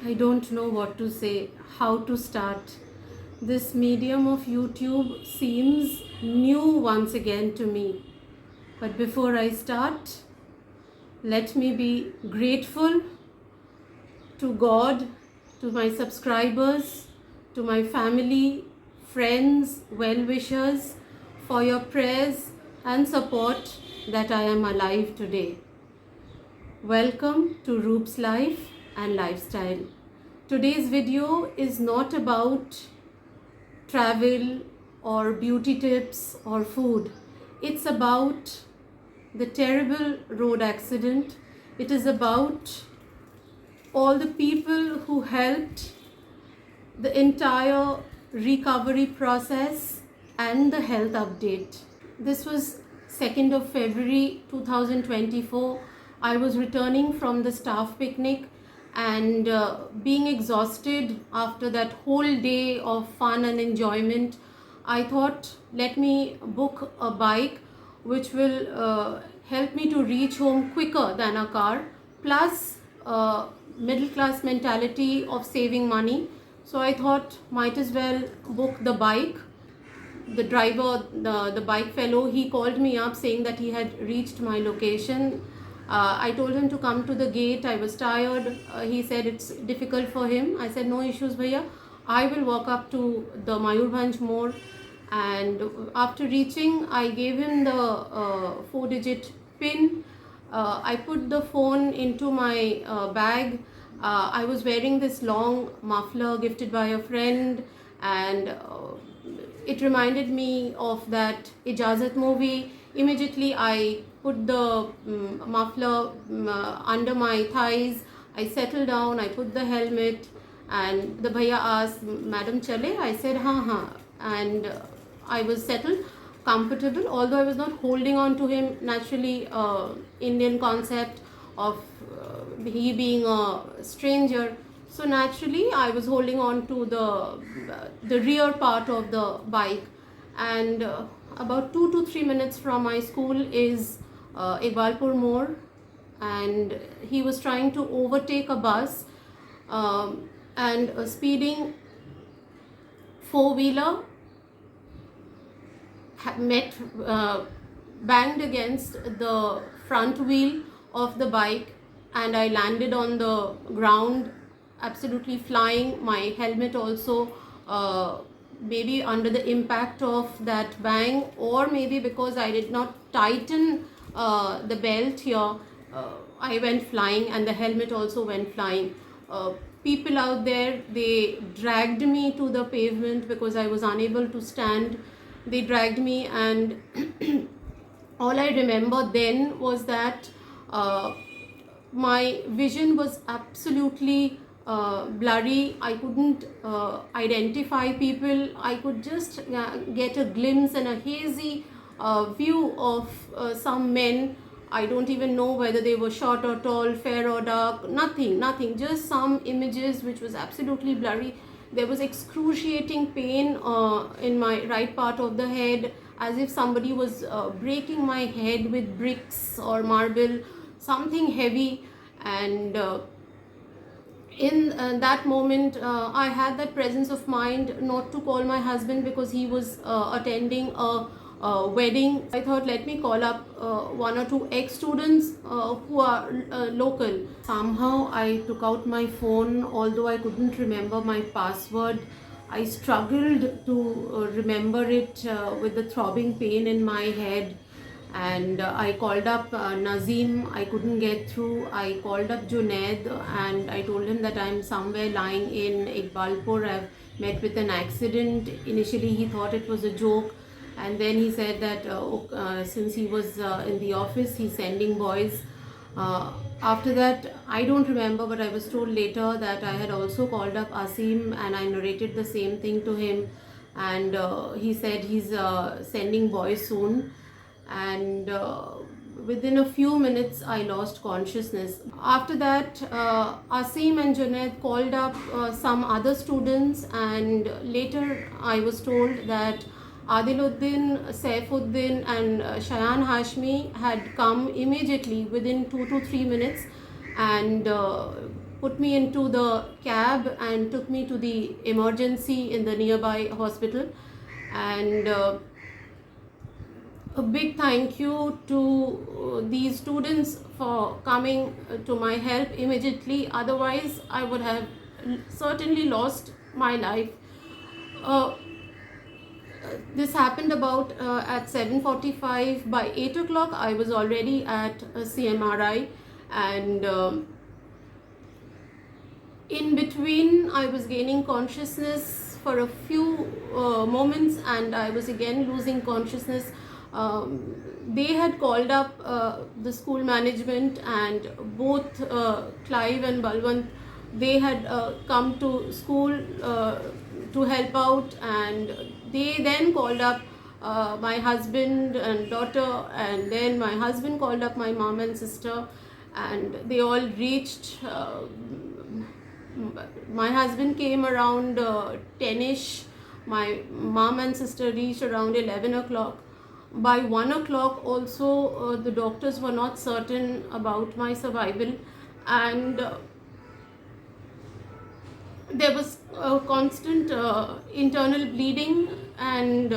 I don't know what to say, how to start. This medium of YouTube seems new once again to me. But before I start, let me be grateful to God, to my subscribers, to my family, friends, well wishers for your prayers and support that I am alive today. Welcome to Roop's Life and Lifestyle. Today's video is not about travel or beauty tips or food. It's about the terrible road accident. It is about all the people who helped the entire recovery process and the health update. This was 2nd of February 2024. I was returning from the staff picnic and being exhausted after that whole day of fun and enjoyment, I thought, let me book a bike which will help me to reach home quicker than a car, plus middle class mentality of saving money. So I thought, might as well book the bike. The driver, the bike fellow, he called me up saying that he had reached my location. I told him to come to the gate. I was tired. He said it's difficult for him. I said, no issues, bhaiya. I will walk up to the Mayurbhanj More. And after reaching, I gave him the 4-digit pin. I put the phone into my bag. I was wearing this long muffler gifted by a friend, and it reminded me of that Ijazat movie. Immediately I put the muffler under my thighs. I settled down, I put the helmet, and the bhaiya asked, Madam Chale? I said, ha. And I was settled, comfortable, although I was not holding on to him. Naturally, Indian concept of he being a stranger. So naturally, I was holding on to the rear part of the bike, and about 2 to 3 minutes from my school is Iqbalpur More, and he was trying to overtake a bus, and a speeding four-wheeler met banged against the front wheel of the bike, and I landed on the ground, absolutely flying. My helmet also, maybe under the impact of that bang, or maybe because I did not tighten the belt here, I went flying, and the helmet also went flying. People out there, they dragged me to the pavement because I was unable to stand. They dragged me, and all I remember then was that my vision was absolutely blurry. I couldn't identify people. I could just get a glimpse and a hazy view of some men. I don't even know whether they were short or tall, fair or dark, nothing, just some images which was absolutely blurry. There was excruciating pain in my right part of the head, as if somebody was breaking my head with bricks or marble, something heavy. And in that moment, I had that presence of mind not to call my husband because he was attending a wedding. I thought, let me call up one or two ex-students who are local. Somehow I took out my phone, although I couldn't remember my password. I struggled to remember it with the throbbing pain in my head. And I called up Nazim. I couldn't get through. I called up Junaid, and I told him that I'm somewhere lying in Iqbalpur. I've met with an accident. Initially he thought it was a joke, and then he said that since he was in the office, he's sending boys. After that, I don't remember, but I was told later that I had also called up Asim, and I narrated the same thing to him, and he said he's sending boys soon. And within a few minutes I lost consciousness. After that, Asim and Junaid called up some other students, and later I was told that Adiluddin, Saifuddin and Shayan Hashmi had come immediately within 2 to 3 minutes, and put me into the cab and took me to the emergency in the nearby hospital. And a big thank you to these students for coming to my help immediately. Otherwise, I would have certainly lost my life. Uh, this happened about at 7:45. By 8 o'clock, I was already at CMRI, and in between, I was gaining consciousness for a few moments, and I was again losing consciousness. They had called up the school management, and both Clive and Balwant, they had come to school to help out, and they then called up my husband and daughter, and then my husband called up my mom and sister, and they all reached. My husband came around 10ish. My mom and sister reached around 11 o'clock. By 1 o'clock also, the doctors were not certain about my survival, and there was constant internal bleeding, and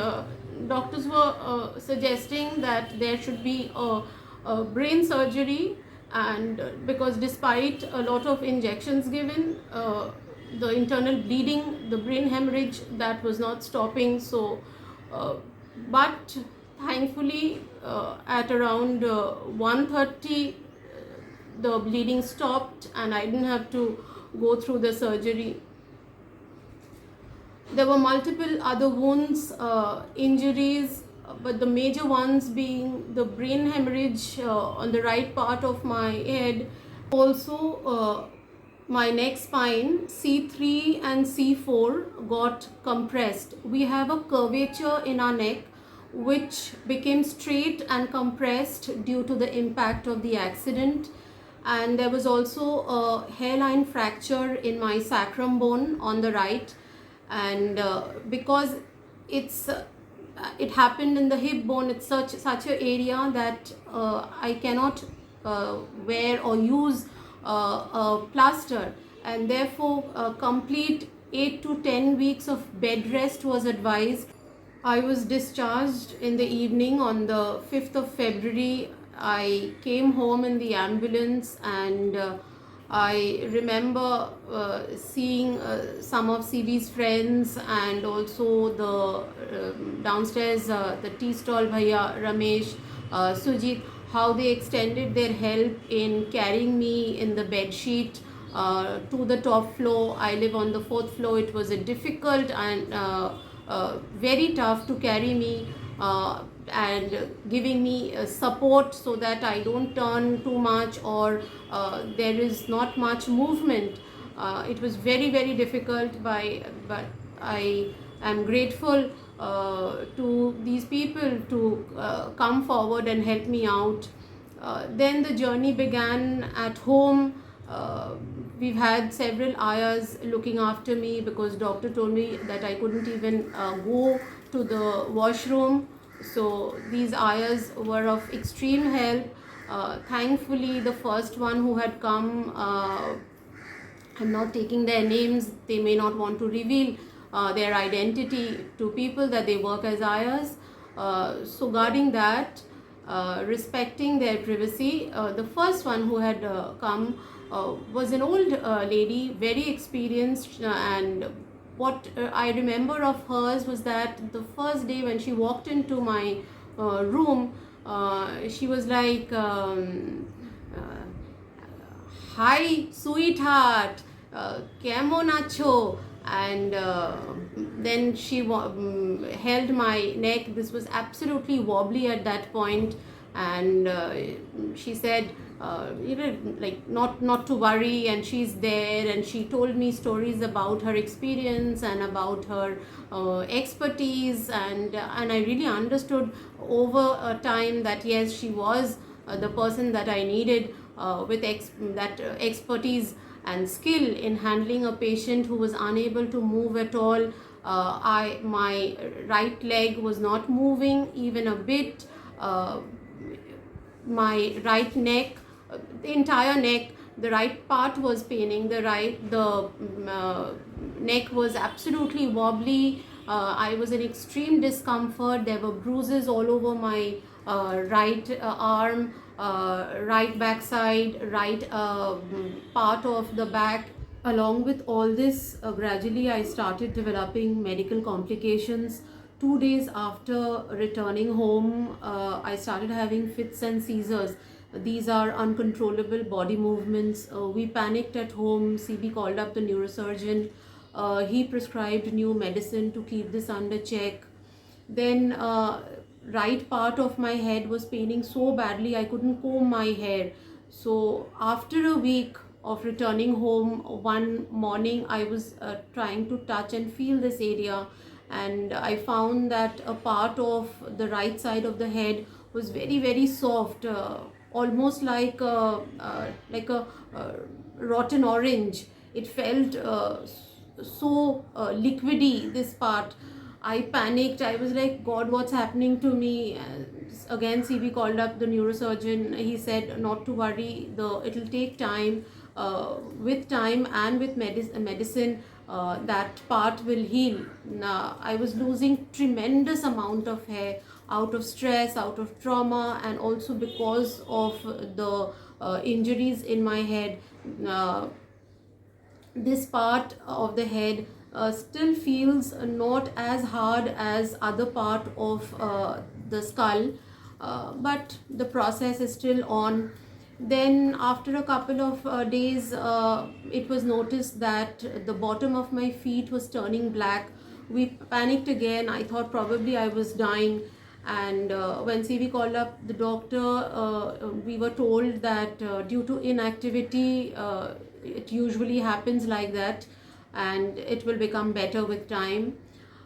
doctors were suggesting that there should be a brain surgery. And because despite a lot of injections given, the internal bleeding, the brain hemorrhage, that was not stopping. So but thankfully at around 1:30 the bleeding stopped, and I didn't have to go through the surgery. There were multiple other wounds, injuries, but the major ones being the brain hemorrhage on the right part of my head. Also, my neck spine, C3 and C4, got compressed. We have a curvature in our neck which became straight and compressed due to the impact of the accident. And there was also a hairline fracture in my sacrum bone on the right. And because it happened in the hip bone, it's such an area that I cannot wear or use a plaster, and therefore complete 8 to 10 weeks of bed rest was advised. I was discharged in the evening on the 5th of February. I came home in the ambulance, and I remember seeing some of CV's friends, and also the downstairs, the tea stall bhaiya, Ramesh, Sujit, how they extended their help in carrying me in the bed sheet to the top floor. I live on the 4th floor. It was a difficult and very tough to carry me, and giving me support so that I don't turn too much, or there is not much movement. It was very difficult, but I am grateful to these people to come forward and help me out. Then the journey began at home. We've had several ayahs looking after me, because doctor told me that I couldn't even go to the washroom. So these ayahs were of extreme help. Thankfully, the first one who had come, I'm not taking their names, they may not want to reveal their identity to people, that they work as ayahs. So guarding that, respecting their privacy, the first one who had come was an old lady, very experienced, and what I remember of hers was that the first day when she walked into my room, she was like, "Hi, sweetheart, kemon acho?" And then she held my neck. This was absolutely wobbly at that point, and she said, like not to worry, and she's there. And she told me stories about her experience and about her expertise, and I really understood over time that yes, she was the person that I needed, with that expertise and skill in handling a patient who was unable to move at all. My right leg was not moving even a bit. My right neck, the entire neck, The right part was paining, the neck was absolutely wobbly. I was in extreme discomfort. There were bruises all over my right arm, right backside, right part of the back. Along with all this, gradually I started developing medical complications. 2 days after returning home, I started having fits and seizures. These are uncontrollable body movements. We panicked at home. CB called up the neurosurgeon. He prescribed new medicine to keep this under check. Then right part of my head was paining so badly I couldn't comb my hair. So after a week of returning home, one morning I was trying to touch and feel this area, and I found that a part of the right side of the head was very very soft, almost like a rotten orange. It felt so liquidy, this part. I panicked. I was like, God, what's happening to me? Again, CB called up the neurosurgeon. He said not to worry. It'll take time. With time and with medicine, that part will heal. Now, I was losing tremendous amount of hair out of stress, out of trauma, and also because of the injuries in my head. This part of the head still feels not as hard as other part of the skull, but the process is still on. Then after a couple of days, it was noticed that the bottom of my feet was turning black. We panicked again. I thought probably I was dying. And when CB called up the doctor, we were told that due to inactivity, it usually happens like that, and it will become better with time.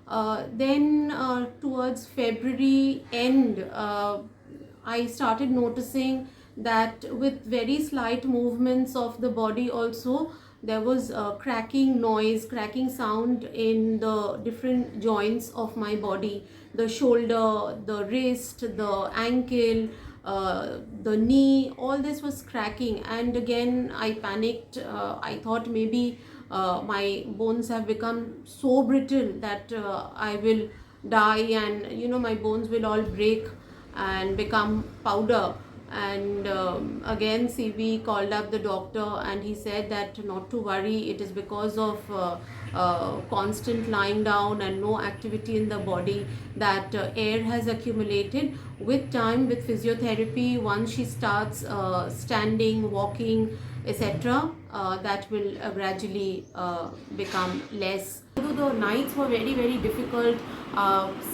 Then towards February end, I started noticing that with very slight movements of the body also, there was a cracking noise, cracking sound in the different joints of my body, the shoulder, the wrist, the ankle, the knee. All this was cracking, and again I panicked. I thought maybe my bones have become so brittle that I will die, and my bones will all break and become powder. And again CB called up the doctor, and he said that not to worry, it is because of constant lying down and no activity in the body, that air has accumulated. With time, with physiotherapy, once she starts standing, walking, etc., that will gradually become less. Although the nights were very very difficult,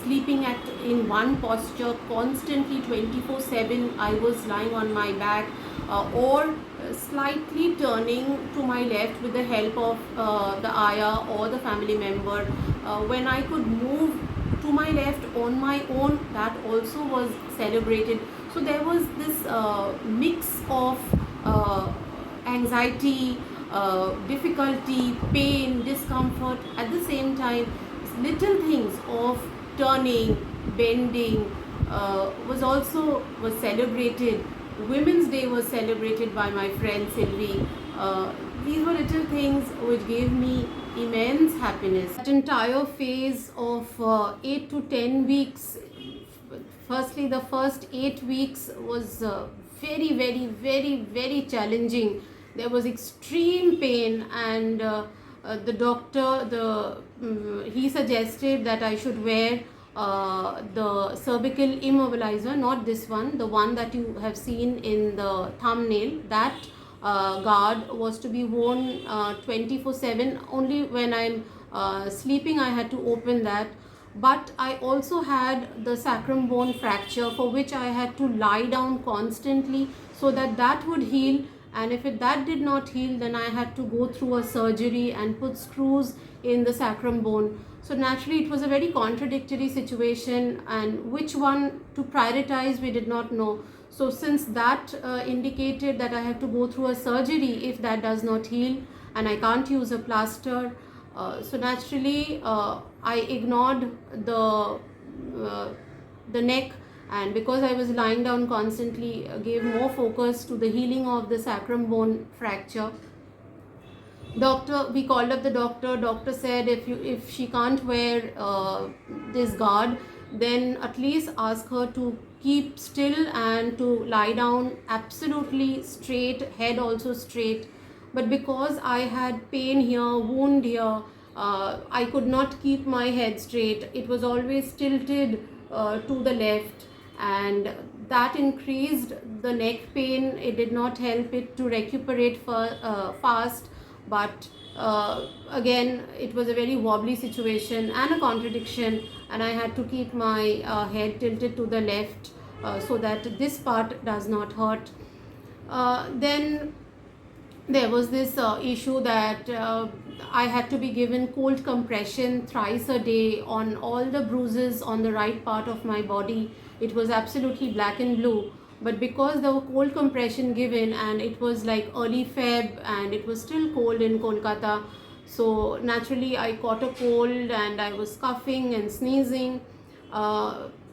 sleeping in one posture constantly 24/7, I was lying on my back, or slightly turning to my left with the help of the ayah or the family member. When I could move to my left on my own, that also was celebrated. So there was this mix of anxiety, difficulty, pain, discomfort. At the same time, little things of turning, bending was celebrated. Women's Day was celebrated by my friend Sylvie. These were little things which gave me immense happiness. That entire phase of 8 to 10 weeks, firstly the first 8 weeks was very very very very challenging. There was extreme pain, and the doctor, he suggested that I should wear the cervical immobilizer, not this one, the one that you have seen in the thumbnail. That guard was to be worn 24/7. Only when I'm sleeping I had to open that. But I also had the sacrum bone fracture, for which I had to lie down constantly so that would heal. And if that did not heal, then I had to go through a surgery and put screws in the sacrum bone. So naturally it was a very contradictory situation, and which one to prioritize we did not know. So since that indicated that I have to go through a surgery if that does not heal, and I can't use a plaster, so naturally I ignored the neck, and because I was lying down constantly, gave more focus to the healing of the sacrum bone fracture. We called up the doctor said if she can't wear this guard, then at least ask her to keep still and to lie down absolutely straight, head also straight. But because I had pain here, wound here, I could not keep my head straight. It was always tilted to the left, and that increased the neck pain. It did not help it to recuperate fast. But again, it was a very wobbly situation and a contradiction, and I had to keep my head tilted to the left so that this part does not hurt. Then there was this issue that I had to be given cold compression thrice a day on all the bruises on the right part of my body. It was absolutely black and blue, but because there were cold compression given, and it was like early Feb and it was still cold in Kolkata, so naturally I caught a cold and I was coughing and sneezing.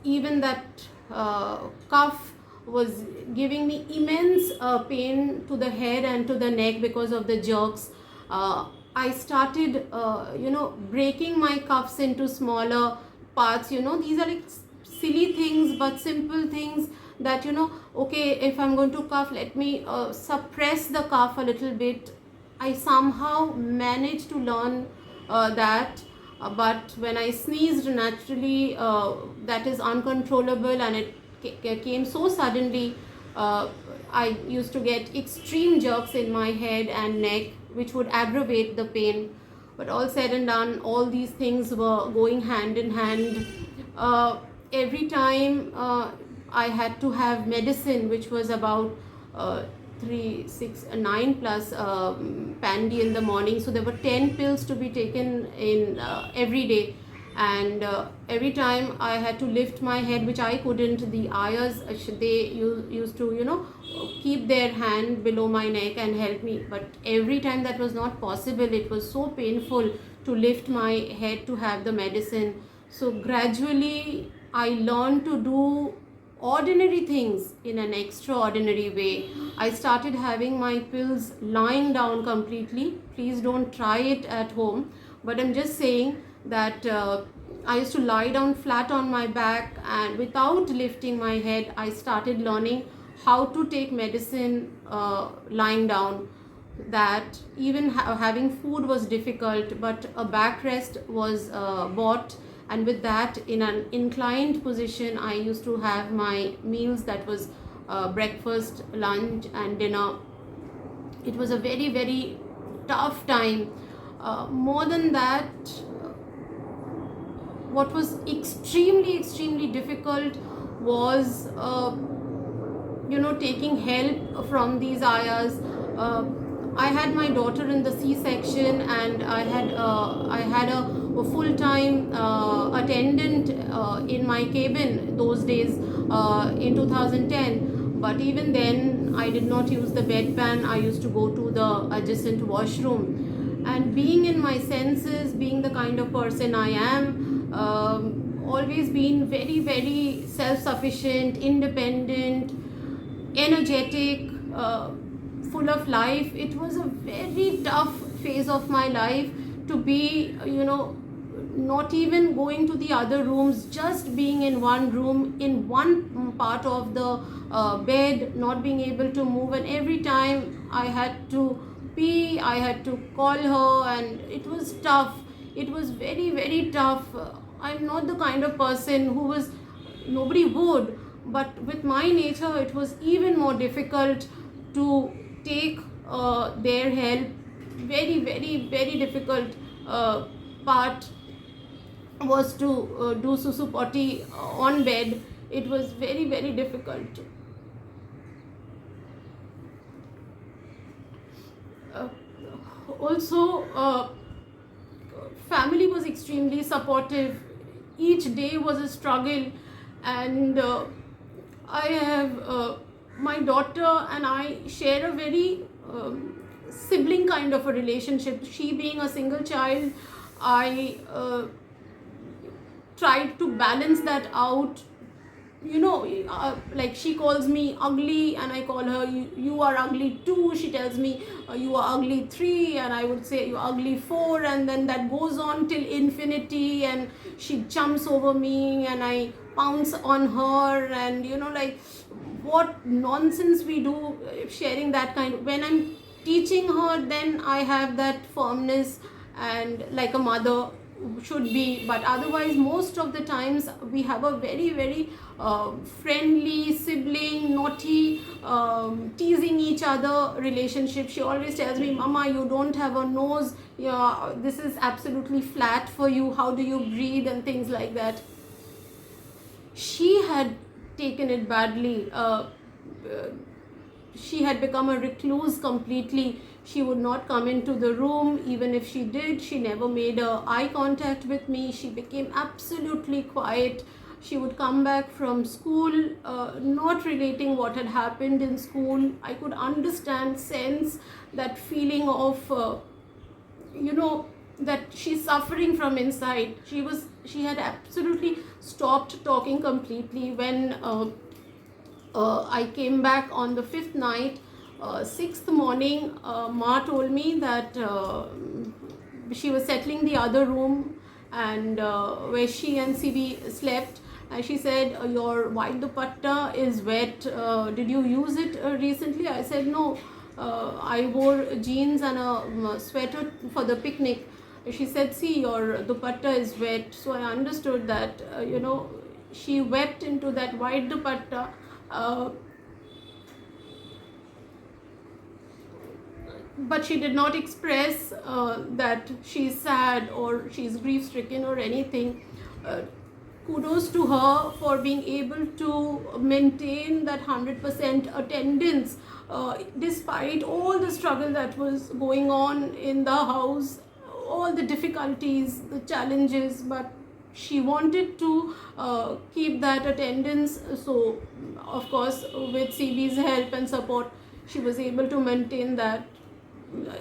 Even that cough was giving me immense pain to the head and to the neck because of the jerks. I started breaking my cuffs into smaller parts. These are like silly things but simple things that, okay, if I'm going to cough, let me suppress the cough a little bit. I somehow managed to learn that. But when I sneezed, naturally that is uncontrollable, and it came so suddenly. I used to get extreme jerks in my head and neck, which would aggravate the pain. But all said and done, all these things were going hand in hand. Every time I had to have medicine, which was about 3, 6, 9 plus Pandy in the morning. So there were 10 pills to be taken in every day. And every time I had to lift my head, which I couldn't, the ayahs, they used to, keep their hand below my neck and help me. But every time that was not possible, it was so painful to lift my head to have the medicine. So gradually, I learned to do ordinary things in an extraordinary way. I started having my pills lying down completely. Please don't try it at home. But I'm just saying that I used to lie down flat on my back, and without lifting my head, I started learning how to take medicine lying down. That even having food was difficult, but a backrest was bought, and with that, in an inclined position, I used to have my meals. That was breakfast, lunch and dinner. It was a very, very tough time. More than that, what was extremely difficult was taking help from these ayahs. I had my daughter in the C-section, and I had a full-time attendant in my cabin those days in 2010. But even then, I did not use the bedpan. I used to go to the adjacent washroom. And being in my senses, being the kind of person I am, always been very, very self-sufficient, independent, energetic, full of life. It was a very tough phase of my life to be, not even going to the other rooms, just being in one room, in one part of the bed, not being able to move. And every time I had to pee, I had to call her, and it was tough. It was very, very tough. I'm not the kind of person nobody would, but with my nature, it was even more difficult to take their help. Very, very, very difficult part was to do susu potty on bed. It was very, very difficult. Also, family was extremely supportive. Each day was a struggle, and I have my daughter and I share a very sibling kind of a relationship. She being a single child, I tried to balance that out like she calls me ugly and I call her, you are ugly too. She tells me, you are ugly 3, and I would say, you are ugly 4, and then that goes on till infinity, and she jumps over me and I pounce on her, and like what nonsense we do, sharing that kind. When I'm teaching her, then I have that firmness and like a mother should be, but otherwise most of the times we have a very very friendly sibling, naughty, teasing each other relationship. She always tells me, mama, you don't have a nose, yeah, this is absolutely flat for you, how do you breathe, and things like that. She had taken it badly. She had become a recluse completely. She would not come into the room. Even if she did, she never made eye contact with me. She became absolutely quiet. She would come back from school, not relating what had happened in school. I could understand, sense that feeling of, that she's suffering from inside. She had absolutely stopped talking completely. When I came back on the 5th night, 6th morning, Ma told me that she was settling the other room, and where she and CB slept, and she said, your white dupatta is wet, did you use it recently? I said, no, I wore jeans and a sweater for the picnic. She said, see, your dupatta is wet. So I understood that, she wept into that white dupatta. But she did not express that she's sad or she's grief stricken or anything. Kudos to her for being able to maintain that 100% attendance, despite all the struggle that was going on in the house, all the difficulties, the challenges, but she wanted to keep that attendance. So of course, with CB's help and support, she was able to maintain that.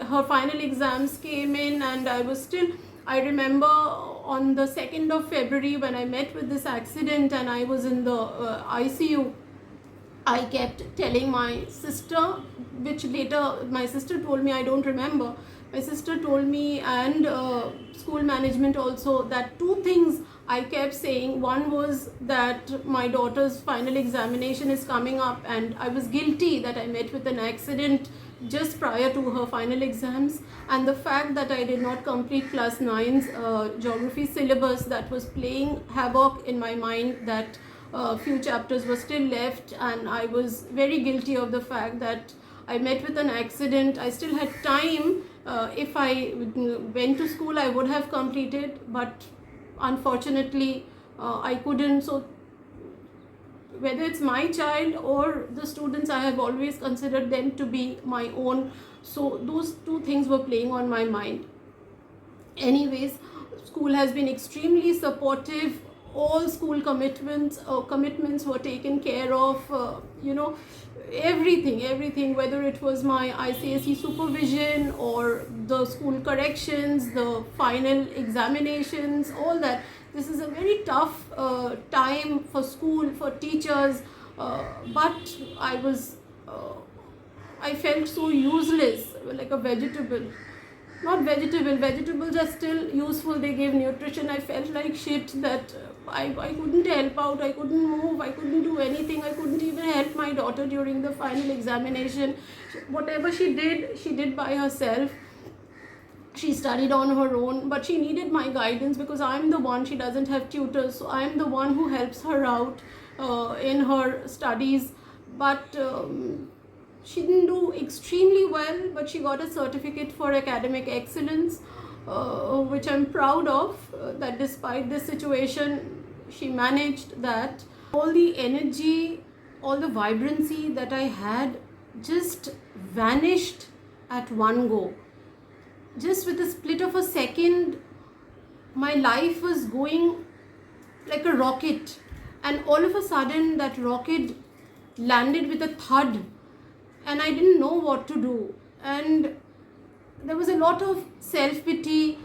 Her final exams came in, and I remember on the 2nd of February when I met with this accident and I was in the ICU, I kept telling my sister, which later my sister told me, I don't remember. My sister told me, and school management also, that 2 things I kept saying. One was that my daughter's final examination is coming up, and I was guilty that I met with an accident just prior to her final exams, and the fact that I did not complete class 9's geography syllabus, that was playing havoc in my mind, that few chapters were still left, and I was very guilty of the fact that I met with an accident. I still had time. If I went to school, I would have completed, but unfortunately I couldn't. So whether it's my child or the students, I have always considered them to be my own. So those 2 things were playing on my mind. Anyways, school has been extremely supportive. All school commitments were taken care of. Everything, whether it was my ICSE supervision or the school corrections, the final examinations, all that. This is a very tough time for school, for teachers, but I felt so useless, like a vegetable. Not vegetable, vegetables are still useful, they give nutrition. I felt like shit, that I couldn't help out, I couldn't move, I couldn't do anything, I couldn't even help my daughter during the final examination. Whatever she did by herself. She studied on her own, but she needed my guidance because I'm the one, she doesn't have tutors, so I'm the one who helps her out in her studies. But she didn't do extremely well, but she got a certificate for academic excellence, which I'm proud of, that despite this situation, she managed that. All the energy, all the vibrancy that I had just vanished at one go. Just with a split of a second, my life was going like a rocket, and all of a sudden that rocket landed with a thud, and I didn't know what to do. And there was a lot of self-pity.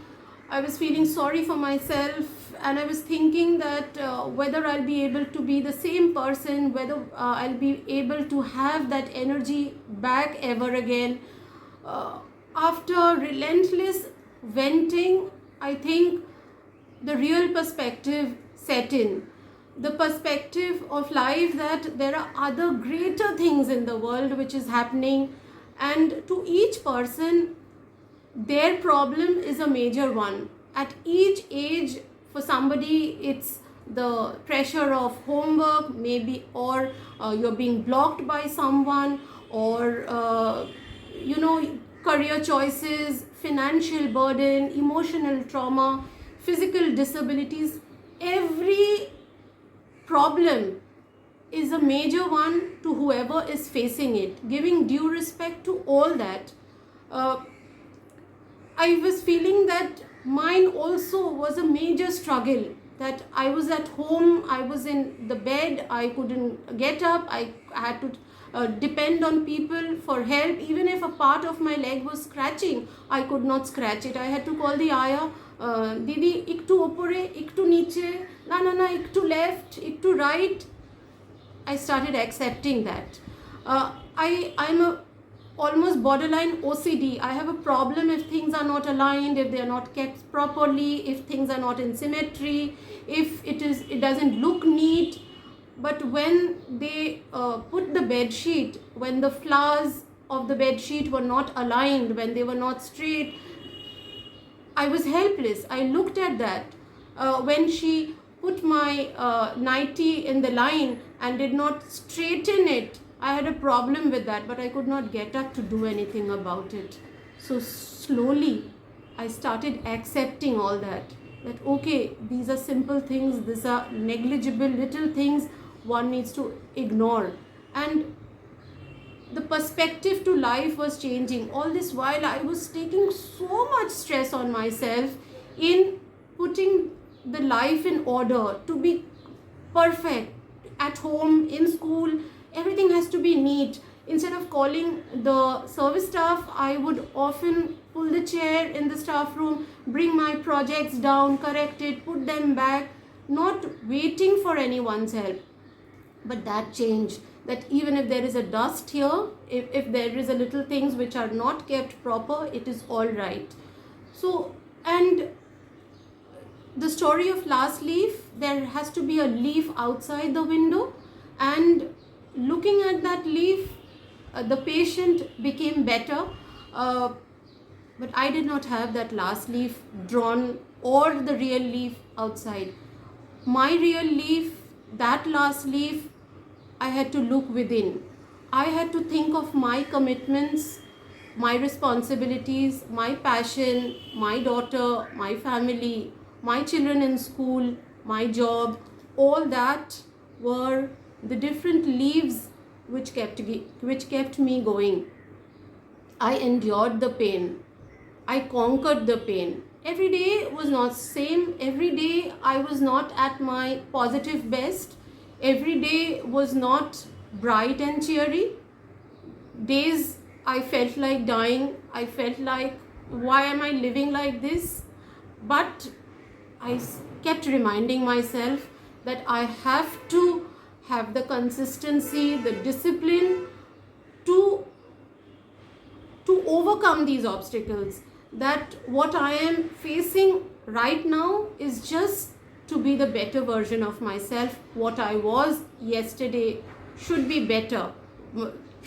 I was feeling sorry for myself, and I was thinking that whether I'll be able to be the same person, whether I'll be able to have that energy back ever again. After relentless venting, I think the real perspective set in. The perspective of life that there are other greater things in the world which is happening, and to each person, their problem is a major one. At each age, for somebody, it's the pressure of homework, maybe, or you're being blocked by someone, or career choices, financial burden, emotional trauma, physical disabilities. Every problem is a major one to whoever is facing it. Giving due respect to all that, I was feeling that mine also was a major struggle. That I was at home, I was in the bed, I couldn't get up, I had to depend on people for help. Even if a part of my leg was scratching, I could not scratch it. I had to call the ayah, Didi, iktu opore, iktu niche, na, iktu left, iktu right. I started accepting that. I'm a almost borderline OCD. I have a problem if things are not aligned, if they are not kept properly, if things are not in symmetry, if it doesn't look neat. But when they put the bed sheet, when the flowers of the bed sheet were not aligned, when they were not straight, I was helpless. I looked at that. When she put my nightie in the line and did not straighten it, I had a problem with that, but I could not get up to do anything about it. So slowly, I started accepting all that. That okay, these are simple things, these are negligible little things one needs to ignore. And the perspective to life was changing. All this while, I was taking so much stress on myself in putting the life in order, to be perfect at home, in school. Everything has to be neat. Instead of calling the service staff, I would often pull the chair in the staff room, bring my projects down, correct it, put them back, not waiting for anyone's help. But that changed. That even if there is a dust here, if there is a little things which are not kept proper, it is all right. So, and the story of last leaf, there has to be a leaf outside the window, and looking at that leaf, the patient became better, but I did not have that last leaf drawn or the real leaf outside. My real leaf, that last leaf, I had to look within. I had to think of my commitments, my responsibilities, my passion, my daughter, my family, my children in school, my job. All that were the different leaves which kept me going. I endured the pain. I conquered the pain. Every day was not same. Every day I was not at my positive best. Every day was not bright and cheery. Days I felt like dying. I felt like, why am I living like this? But I kept reminding myself that I have to have the consistency, the discipline to overcome these obstacles. That what I am facing right now is just to be the better version of myself. What I was yesterday should be better.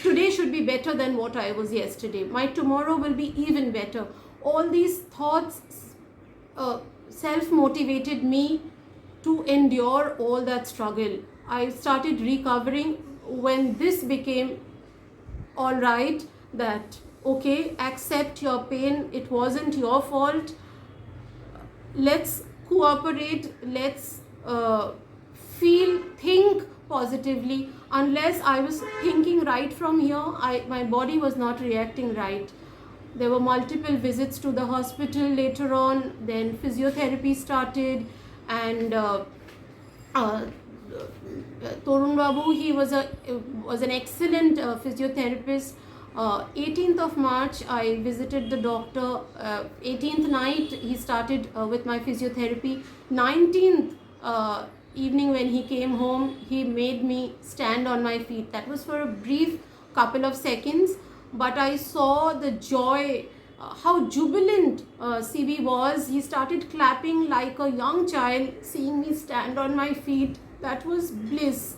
Today should be better than what I was yesterday. My tomorrow will be even better. All these thoughts self-motivated me to endure all that struggle. I started recovering when this became all right, that okay, accept your pain, it wasn't your fault, let's cooperate, let's think positively. Unless I was thinking right from here, my body was not reacting right. There were multiple visits to the hospital later on, then physiotherapy started, and Torun Babu, he was an excellent physiotherapist. 18th of March, I visited the doctor. 18th night, he started with my physiotherapy. 19th evening, when he came home, he made me stand on my feet. That was for a brief couple of seconds, but I saw the joy, how jubilant CB was. He started clapping like a young child, seeing me stand on my feet. That was bliss.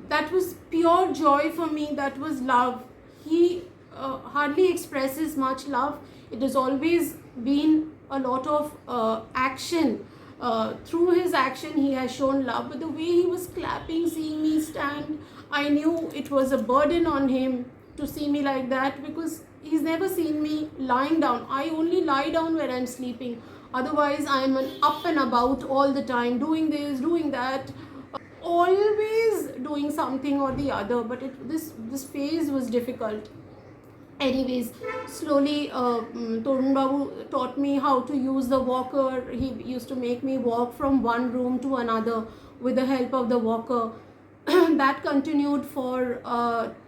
That was pure joy for me. That was love. He hardly expresses much love. It has always been a lot of action. Through his action, he has shown love. But the way he was clapping, seeing me stand, I knew it was a burden on him to see me like that, because he's never seen me lying down. I only lie down when I'm sleeping. Otherwise, I'm up and about all the time, doing this, doing that, always doing something or the other. But this phase was difficult. Anyways, slowly Torun Babu taught me how to use the walker. He used to make me walk from one room to another with the help of the walker. That continued for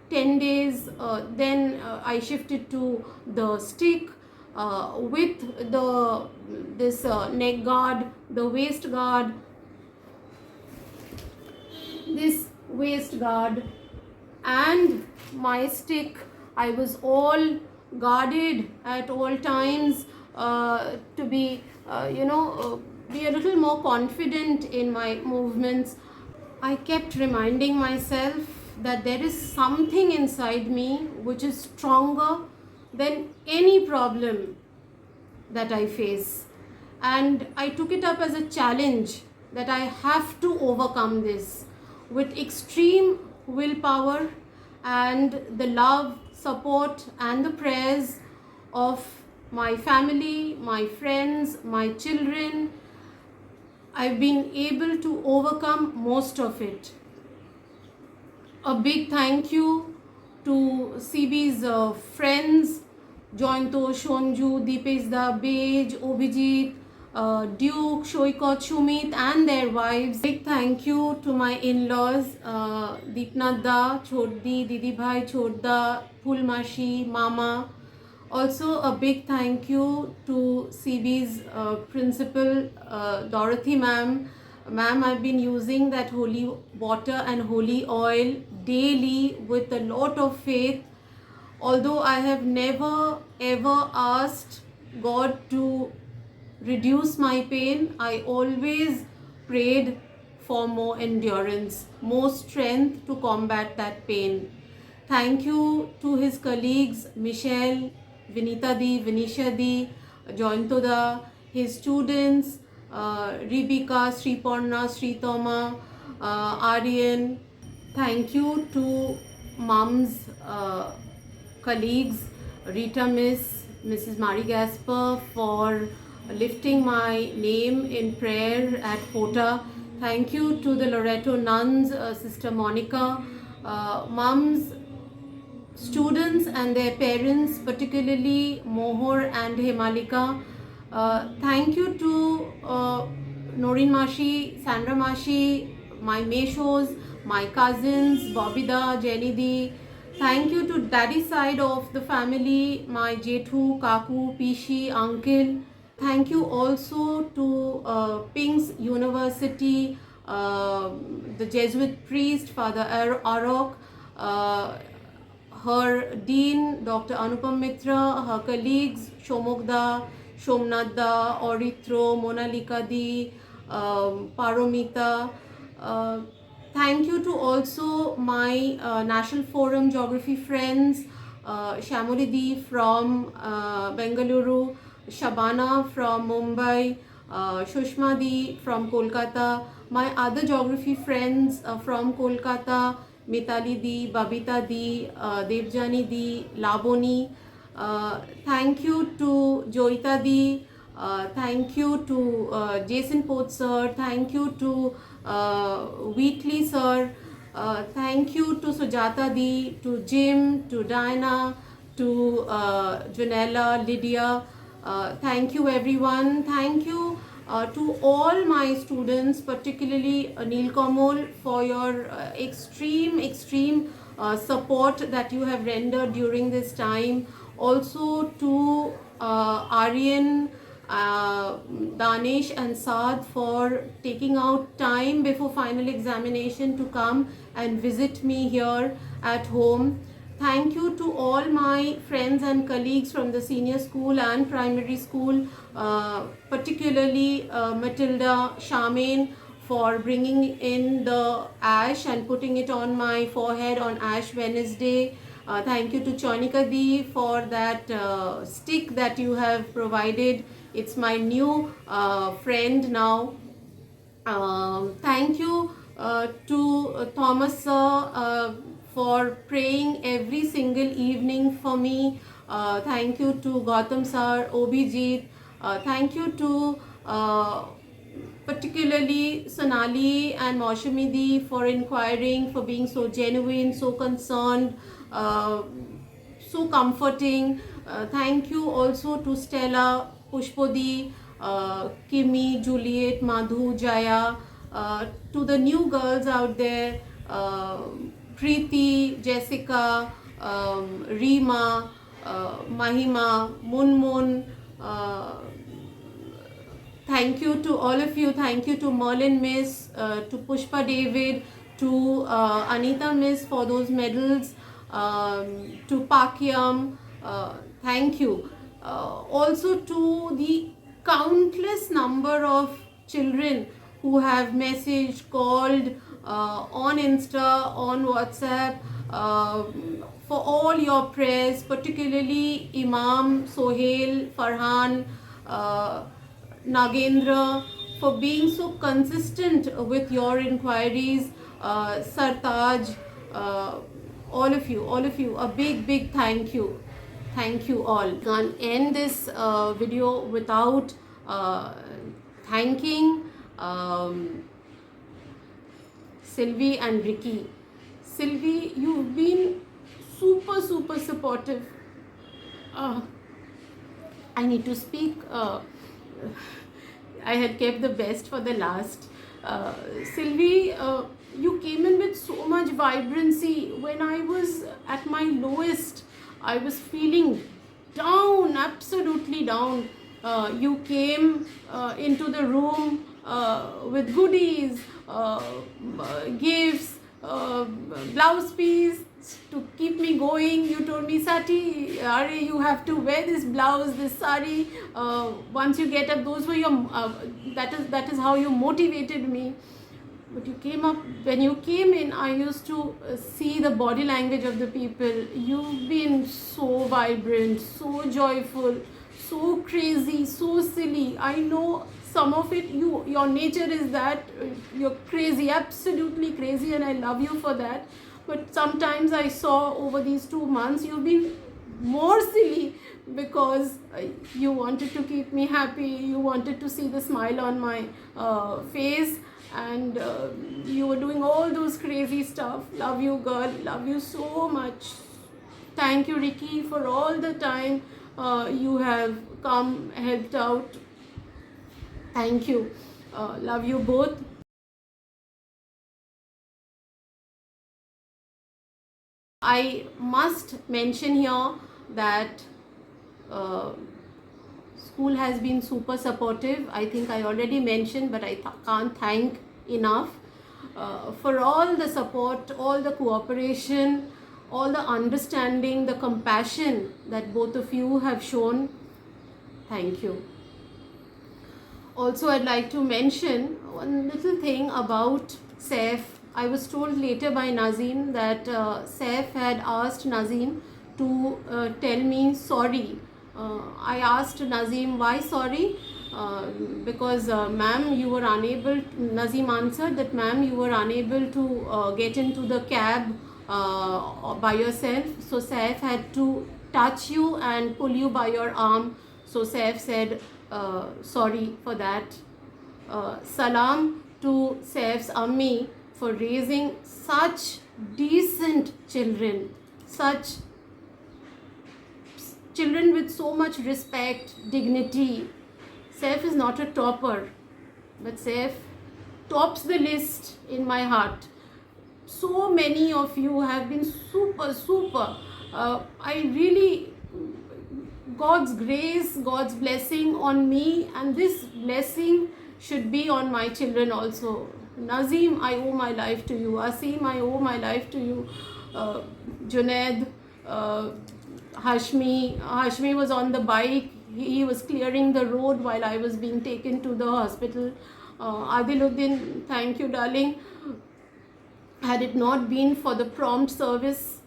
10 days. Then I shifted to the stick with this neck guard, the waist guard, this waist guard, and my stick. I was all guarded at all times to be be a little more confident in my movements. I kept reminding myself that there is something inside me which is stronger than any problem that I face, and I took it up as a challenge that I have to overcome this with extreme willpower and the love, support, and the prayers of my family, my friends, my children. I've been able to overcome most of it. A big thank you to CB's friends, Jointo, Shonju, Deepeshda, Bej, Obhijit, Duke, Shoikot, Shumit, and their wives. Big thank you to my in-laws, Deepnath Da, Choddi, Didi Bhai, Chodda, Pulmashi, Mama. Also a big thank you to CB's principal, Dorothy ma'am. Ma'am, I've been using that holy water and holy oil daily with a lot of faith. Although I have never ever asked God to reduce my pain, I always prayed for more endurance, more strength to combat that pain. Thank you to his colleagues, Michelle, Vinita Di, Vinisha Di, Jointo Da, his students, Rebecca, Sriporna, Sritoma, Aryan. Thank you to mom's colleagues, Rita Miss, Mrs. Marie Gasper, for lifting my name in prayer at Pota. Thank you to the Loreto nuns, Sister Monica, mums, students and their parents, particularly Mohor and Himalika. Thank you to Noreen Mashi, Sandra Mashi, my Meshos, my cousins, Bobida, Jenny Di. Thank you to daddy's side of the family, my Jethu, Kaku, Pishi, uncle. Thank you also to Pink's University, the Jesuit priest, Father Arok, her dean, Dr. Anupam Mitra, her colleagues, Shomukda, Shomnadda, Orithro, Monalika Di, Paromita. Thank you to also my National Forum Geography friends, Shamoli Di from Bengaluru, Shabana from Mumbai, Shushma Di from Kolkata, my other geography friends from Kolkata, Mitali Di, Babita Di, Devjani Di, Laboni. Thank you to Joita Di. Thank you to Jason Poth sir. Thank you to Wheatley sir. Thank you to Sujata Di, to Jim, to Diana, to Janella, Lydia. Thank you everyone. Thank you to all my students, particularly Neil Kamol, for your extreme support that you have rendered during this time. Also to Aryan, Danish and Saad for taking out time before final examination to come and visit me here at home. Thank you to all my friends and colleagues from the senior school and primary school, particularly Matilda Charmaine, for bringing in the ash and putting it on my forehead on Ash Wednesday. Thank you to Chonika Di for that stick that you have provided. It's my new friend now. Thank you to Thomas sir for praying every single evening for me. Thank you to Gautam sir, Obijit. Thank you to particularly Sonali and Maushami for inquiring, for being so genuine, so concerned, so comforting. Thank you also to Stella, Pushpodi, Kimi, Juliet, Madhu, Jaya, to the new girls out there, Preeti, Jessica, Reema, Mahima, Munmun. Thank you to all of you. Thank you to Merlin Miss, to Pushpa David, to Anita Miss for those medals, to Pakyam. Thank you. Also to the countless number of children who have messaged, called on Insta, on WhatsApp, for all your prayers, particularly Imam, Sohail, Farhan, Nagendra, for being so consistent with your inquiries, Sartaj, all of you, a big thank you. Thank you all. Can't end this video without thanking Sylvie and Ricky. Sylvie, you've been super supportive. I need to speak. I had kept the best for the last. Sylvie, you came in with so much vibrancy. When I was at my lowest, I was feeling down, absolutely down. You came into the room with goodies, gifts, blouse piece to keep me going. You told me, Sati, Ari, you have to wear this blouse, this sari. Once you get up, those were your. That is how you motivated me. But you came up, when you came in, I used to see the body language of the people. You've been so vibrant, so joyful, so crazy, so silly. I know some of it, your nature is that, you're crazy, absolutely crazy, and I love you for that. But sometimes I saw over these 2 months, you've been more silly because you wanted to keep me happy, you wanted to see the smile on my face, and you were doing all those crazy stuff. Love you, girl, love you so much. Thank you, Ricky, for all the time you have come, helped out. Thank you. Love you both. I must mention here that school has been super supportive. I think I already mentioned, but I can't thank enough for all the support, all the cooperation, all the understanding, the compassion that both of you have shown. Thank you. Also, I'd like to mention one little thing about Saif. I was told later by Nazim that Saif had asked Nazim to tell me sorry. I asked Nazim, why sorry? Because ma'am, you were unable, Nazim answered that ma'am, you were unable to get into the cab by yourself. So Saif had to touch you and pull you by your arm. So Saif said, sorry for that. Salam to Saif's Ammi for raising such decent children, such children with so much respect, dignity. Saif is not a topper, but Saif tops the list in my heart. so many of you have been super. I really, God's grace, God's blessing on me, and this blessing should be on my children also. Nazim, I owe my life to you. Asim, I owe my life to you. Junaid, Hashmi was on the bike. He was clearing the road while I was being taken to the hospital. Adiluddin, thank you, darling. Had it not been for the prompt service,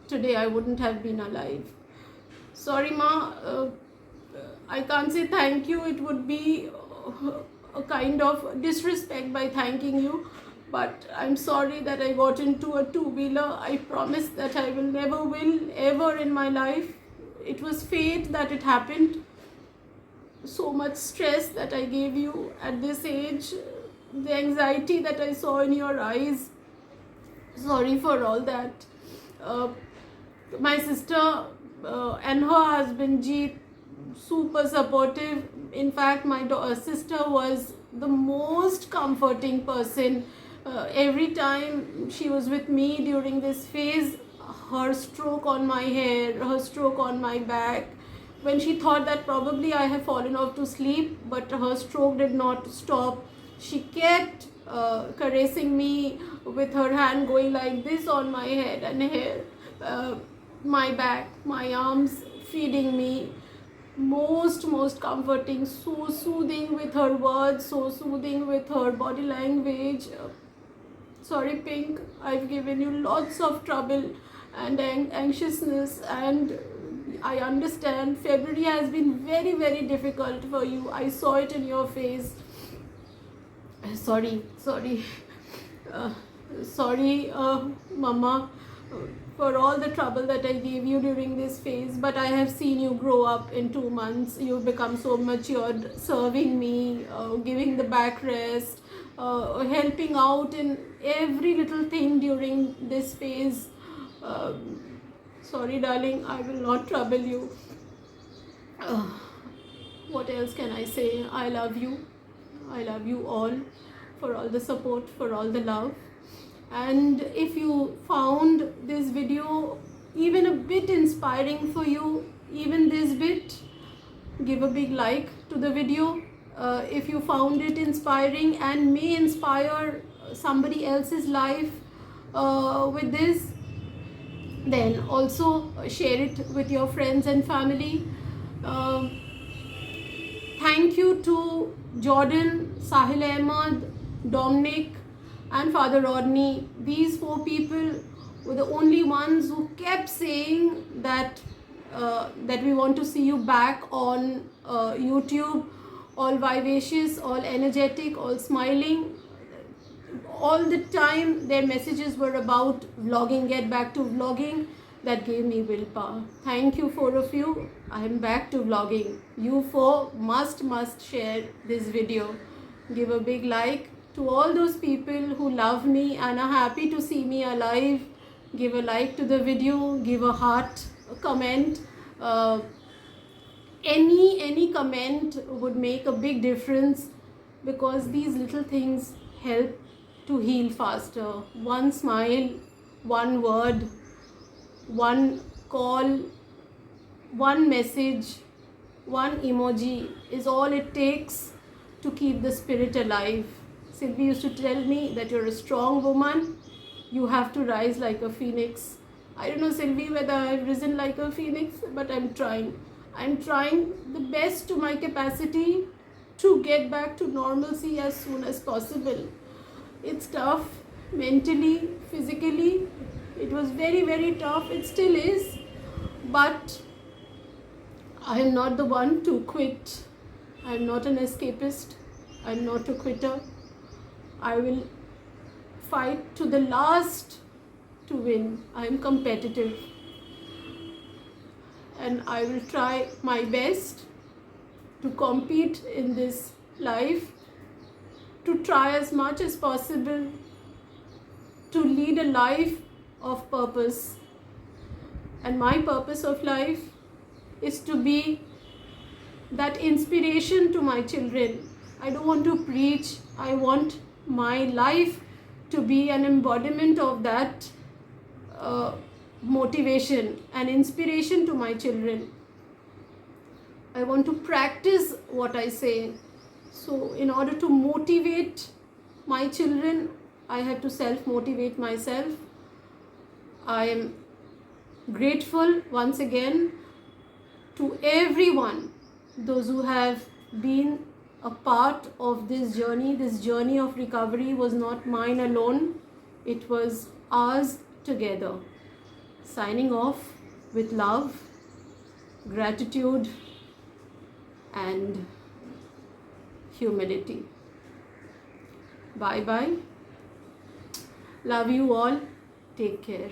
today I wouldn't have been alive. Sorry, Ma, I can't say thank you. It would be a kind of disrespect by thanking you. But I'm sorry that I got into a two-wheeler. I promise that I will never will ever in my life. It was fate that it happened. So much stress that I gave you at this age. The anxiety that I saw in your eyes. Sorry for all that. My sister and her husband Jeet, super supportive. In fact, my sister was the most comforting person. Every time she was with me during this phase, her stroke on my hair, her stroke on my back, when she thought that probably I have fallen off to sleep, but her stroke did not stop. She kept caressing me with her hand going like this on my head and hair, my back, my arms, feeding me. Most comforting, so soothing with her words, so soothing with her body language. Sorry, Pink, I've given you lots of trouble and anxiousness, and I understand. February has been very difficult for you. I saw it in your face. Sorry, Mama, for all the trouble that I gave you during this phase. But I have seen you grow up in 2 months. You've become so matured, serving me, giving the backrest, helping out in every little thing during this phase. Sorry, darling, I will not trouble you. What else can I say? I love you. I love you all, for all the support, for all the love. And if you found this video even a bit inspiring for you, even this bit, give a big like to the video. If you found it inspiring and may inspire somebody else's life with this, then also share it with your friends and family. Thank you to Jordan, Sahil Ahmed, Dominic and Father Rodney. These 4 people were the only ones who kept saying that that we want to see you back on YouTube, all vivacious, all energetic, all smiling. All the time their messages were about vlogging, get back to vlogging. That gave me willpower. Thank you, 4 of you. I am back to vlogging. You 4 must share this video. Give a big like to all those people who love me and are happy to see me alive. Give a like to the video, give a heart, a comment. Any comment would make a big difference, because these little things help to heal faster. One smile, one word, one call, one message, one emoji is all it takes to keep the spirit alive. Sylvie used to tell me that you're a strong woman, you have to rise like a phoenix. I don't know, Sylvie, whether I've risen like a phoenix, but I'm trying. I'm trying the best to my capacity to get back to normalcy as soon as possible. It's tough, mentally, physically. It was very tough. It still is. But I am not the one to quit. I am not an escapist. I am not a quitter. I will fight to the last to win. I am competitive. And I will try my best to compete in this life, to try as much as possible to lead a life of purpose. And my purpose of life is to be that inspiration to my children. I don't want to preach. I want my life to be an embodiment of that motivation and inspiration to my children. I want to practice what I say. So in order to motivate my children, I have to self-motivate myself. I am grateful once again to everyone, those who have been a part of this journey. This journey of recovery was not mine alone, it was ours together. Signing off with love, gratitude, and humility. Bye bye. Love you all. Take care.